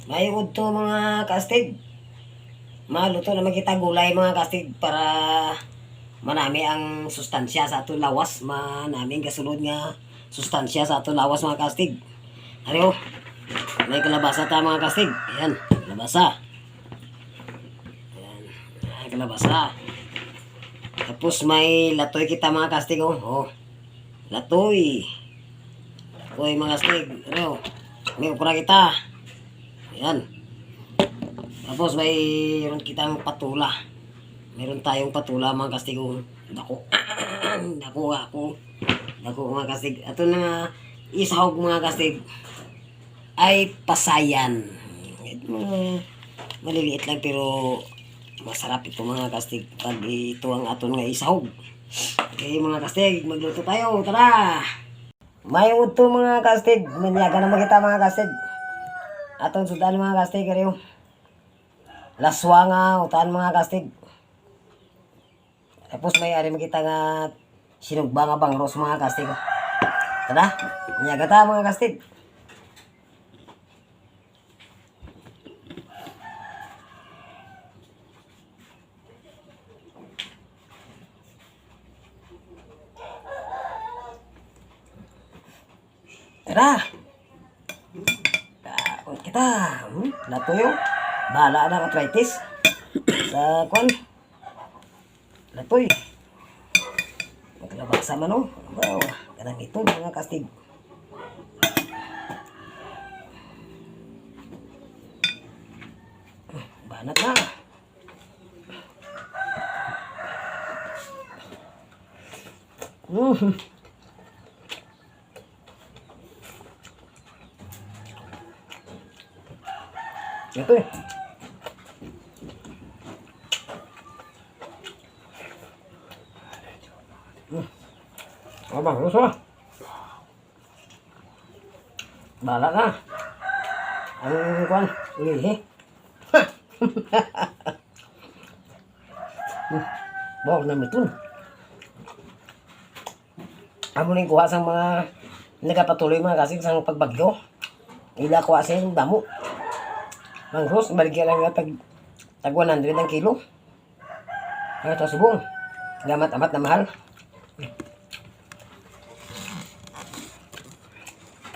May udto mga kastig. Maluto naman kita gulay mga kastig para manami ang sustansya sa ato lawas. Manaming kasulod nga sustansya sa ato lawas mga kastig. Ariyo, may kalabasa ta mga kastig. Ayan, kalabasa. Ayan, kalabasa. Tapos may latoy kita mga kastig. Oh, latoy. Latoy mga kastig. Ariyo, may ukra kita. Ayan. Tapos mayroon kitang patula. Meron tayong patula mga kastig. Dako. Dako mga kastig. Ito na isahog mga kastig ay pasayan. Maliliit lang pero masarap ito mga kastig pag ito ang aton nga isahog. Okay mga kastig, magluto tayo. Tara! May udto mga kastig. Manyaga na makita mga kastig. Atong sudan mga kastig kariyo. Laswa nga utan mga kastig. Tapos may ari makita nga sinugba nga bangros mga kastig. Tara, manyaga ta mga kastig. Tara. Kita, latoy bahala na arthritis sa kwan latoy maglabasa man o wow, ganang ito mga kastig. Banat na ito eh. Abang, lusa. Bahala na. Ang kwan, lihi. Bawag na mitun. Amo ning kuha sang mga nagapatuloy mga kasing sang pagbagyo. Ila kuha sing damo. Mangros, baligyan lang nga tag 100 ang kilo. Ay, ito subong. Gamat-amat na mahal.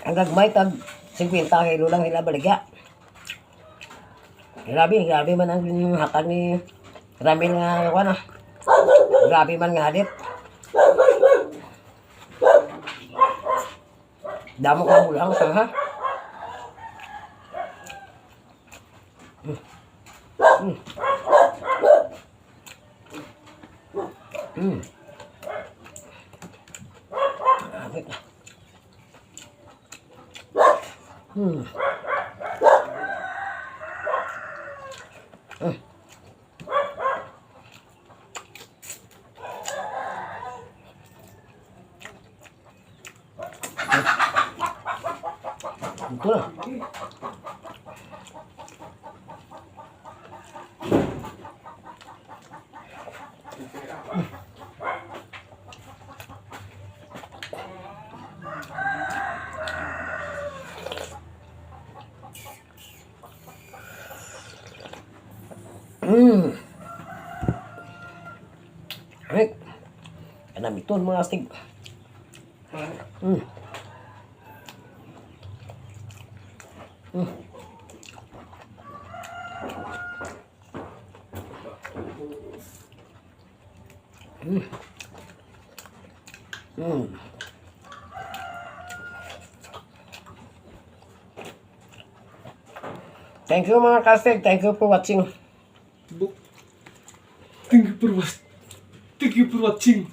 Ang gagmay, tag 50 kilo lang nila baligya. Grabe man ang hatag ni Ramil nga, ano, grabe man nga hadit. Damo ka bulang sa ha. Ito na. Alright. Kanam ito mga astig. Thank you mga kastig. Thank you for watching. Thank you for watching.